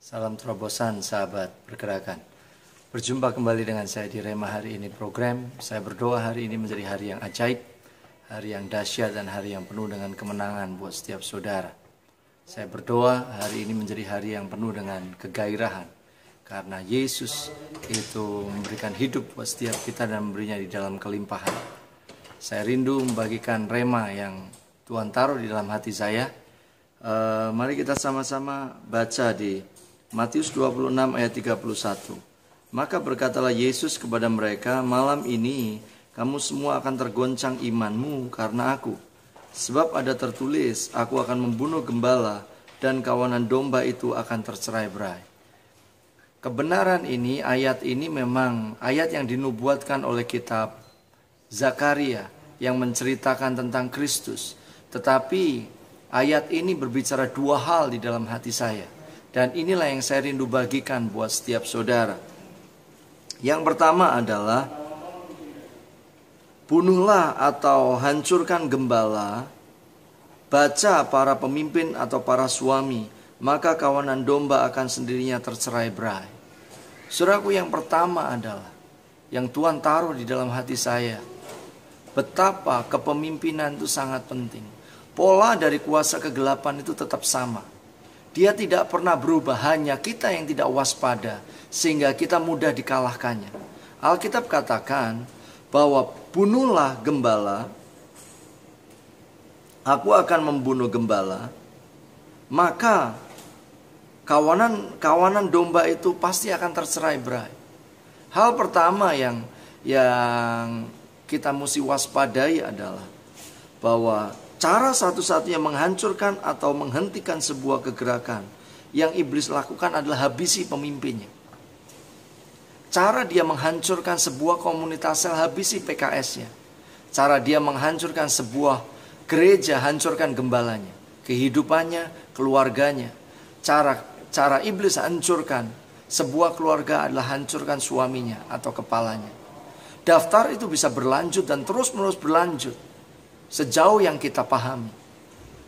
Salam terobosan sahabat pergerakan. Berjumpa kembali dengan saya di Rema hari ini program. Saya berdoa hari ini menjadi hari yang ajaib, hari yang dahsyat dan hari yang penuh dengan kemenangan buat setiap saudara. Saya berdoa hari ini menjadi hari yang penuh dengan kegairahan. Karena Yesus itu memberikan hidup buat setiap kita dan memberinya di dalam kelimpahan. Saya rindu membagikan Rema yang Tuhan taruh di dalam hati saya. Mari kita sama-sama baca di Matius 26 ayat 31. Maka berkatalah Yesus kepada mereka, malam ini kamu semua akan tergoncang imanmu karena aku. Sebab ada tertulis, aku akan membunuh gembala dan kawanan domba itu akan tercerai-berai. Kebenaran ini, ayat ini memang ayat yang dinubuatkan oleh kitab Zakaria yang menceritakan tentang Kristus. Tetapi ayat ini berbicara dua hal di dalam hati saya. Dan inilah yang saya rindu bagikan buat setiap saudara. Yang pertama adalah, bunuhlah atau hancurkan gembala, baca para pemimpin atau para suami, maka kawanan domba akan sendirinya tercerai-berai. Saudaraku, yang pertama adalah, yang Tuhan taruh di dalam hati saya, betapa kepemimpinan itu sangat penting. Pola dari kuasa kegelapan itu tetap sama. Dia tidak pernah berubah, hanya kita yang tidak waspada sehingga kita mudah dikalahkannya. Alkitab katakan bahwa bunuhlah gembala, aku akan membunuh gembala, maka kawanan domba itu pasti akan tercerai-berai. Hal pertama yang kita mesti waspadai adalah bahwa cara satu-satunya menghancurkan atau menghentikan sebuah kegerakan yang iblis lakukan adalah habisi pemimpinnya. Cara dia menghancurkan sebuah komunitas sel, habisi PKS-nya. Cara dia menghancurkan sebuah gereja, hancurkan gembalanya, kehidupannya, keluarganya. Cara iblis hancurkan sebuah keluarga adalah hancurkan suaminya atau kepalanya. Daftar itu bisa berlanjut dan terus-menerus berlanjut sejauh yang kita pahami.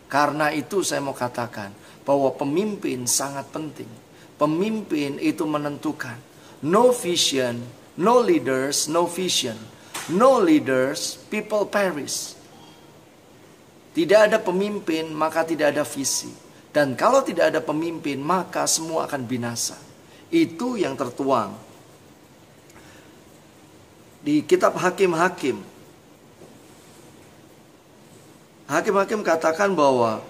Karena itu saya mau katakan bahwa pemimpin sangat penting. Pemimpin itu menentukan. No vision, no leaders, no vision. No leaders, people perish. Tidak ada pemimpin, maka tidak ada visi. Dan kalau tidak ada pemimpin, maka semua akan binasa. Itu yang tertuang di kitab Hakim-Hakim. Hakim-hakim katakan bahwa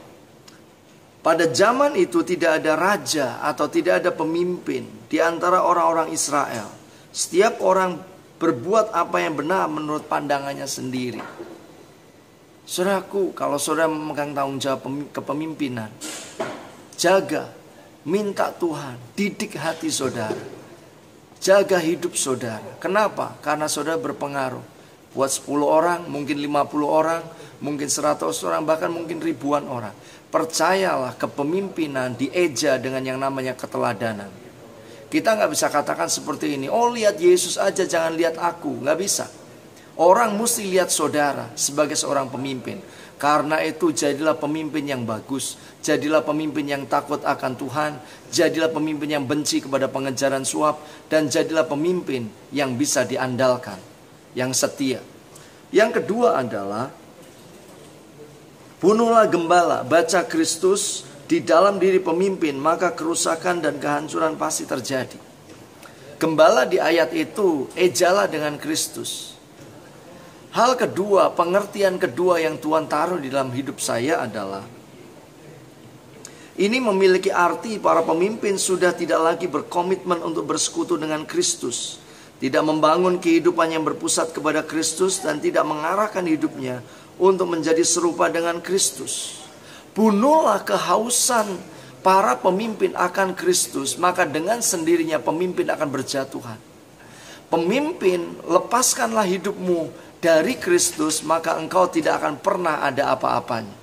pada zaman itu tidak ada raja atau tidak ada pemimpin di antara orang-orang Israel. Setiap orang berbuat apa yang benar menurut pandangannya sendiri. Saudaraku, kalau saudara memegang tanggung jawab kepemimpinan, jaga, minta Tuhan, didik hati saudara. Jaga hidup saudara. Kenapa? Karena saudara berpengaruh. Buat 10 orang, mungkin 50 orang, mungkin 100 orang, bahkan mungkin ribuan orang. Percayalah, kepemimpinan dieja dengan yang namanya keteladanan. Kita gak bisa katakan seperti ini, oh lihat Yesus aja, jangan lihat aku. Gak bisa. Orang mesti lihat saudara sebagai seorang pemimpin. Karena itu jadilah pemimpin yang bagus. Jadilah pemimpin yang takut akan Tuhan. Jadilah pemimpin yang benci kepada pengejaran suap. Dan jadilah pemimpin yang bisa diandalkan, yang setia. Yang kedua adalah, bunuhlah gembala, baca Kristus di dalam diri pemimpin, maka kerusakan dan kehancuran pasti terjadi. Gembala di ayat itu, ejalah dengan Kristus. Hal kedua, pengertian kedua yang Tuhan taruh di dalam hidup saya adalah, ini memiliki arti para pemimpin sudah tidak lagi berkomitmen untuk bersekutu dengan Kristus. Tidak membangun kehidupan yang berpusat kepada Kristus dan tidak mengarahkan hidupnya untuk menjadi serupa dengan Kristus. Bunuhlah kehausan para pemimpin akan Kristus, maka dengan sendirinya pemimpin akan berjatuhan. Pemimpin, lepaskanlah hidupmu dari Kristus, maka engkau tidak akan pernah ada apa-apanya.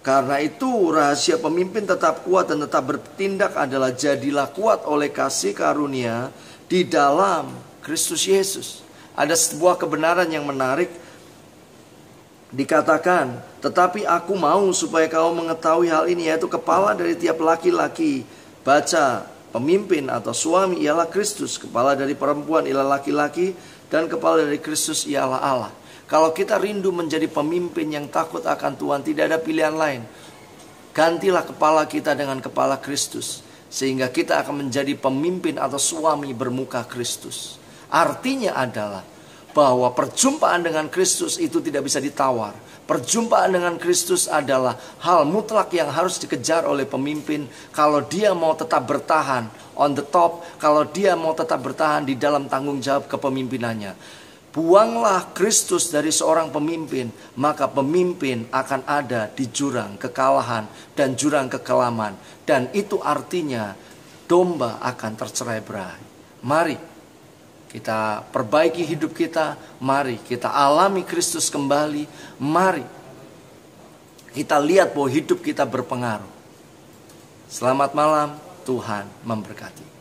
Karena itu rahasia pemimpin tetap kuat dan tetap bertindak adalah jadilah kuat oleh kasih karunia di dalam Kristus Yesus. Ada sebuah kebenaran yang menarik. Dikatakan, tetapi aku mau supaya kau mengetahui hal ini, yaitu kepala dari tiap laki-laki baca pemimpin atau suami ialah Kristus, kepala dari perempuan ialah laki-laki, dan kepala dari Kristus ialah Allah. Kalau kita rindu menjadi pemimpin yang takut akan Tuhan, tidak ada pilihan lain. Gantilah kepala kita dengan kepala Kristus, sehingga kita akan menjadi pemimpin atau suami bermuka Kristus. Artinya adalah bahwa perjumpaan dengan Kristus itu tidak bisa ditawar. Perjumpaan dengan Kristus adalah hal mutlak yang harus dikejar oleh pemimpin kalau dia mau tetap bertahan on the top, kalau dia mau tetap bertahan di dalam tanggung jawab kepemimpinannya. Buanglah Kristus dari seorang pemimpin, maka pemimpin akan ada di jurang kekalahan dan jurang kekelaman. Dan itu artinya domba akan tercerai-berai. Mari kita perbaiki hidup kita, mari kita alami Kristus kembali, mari kita lihat bahwa hidup kita berpengaruh. Selamat malam, Tuhan memberkati.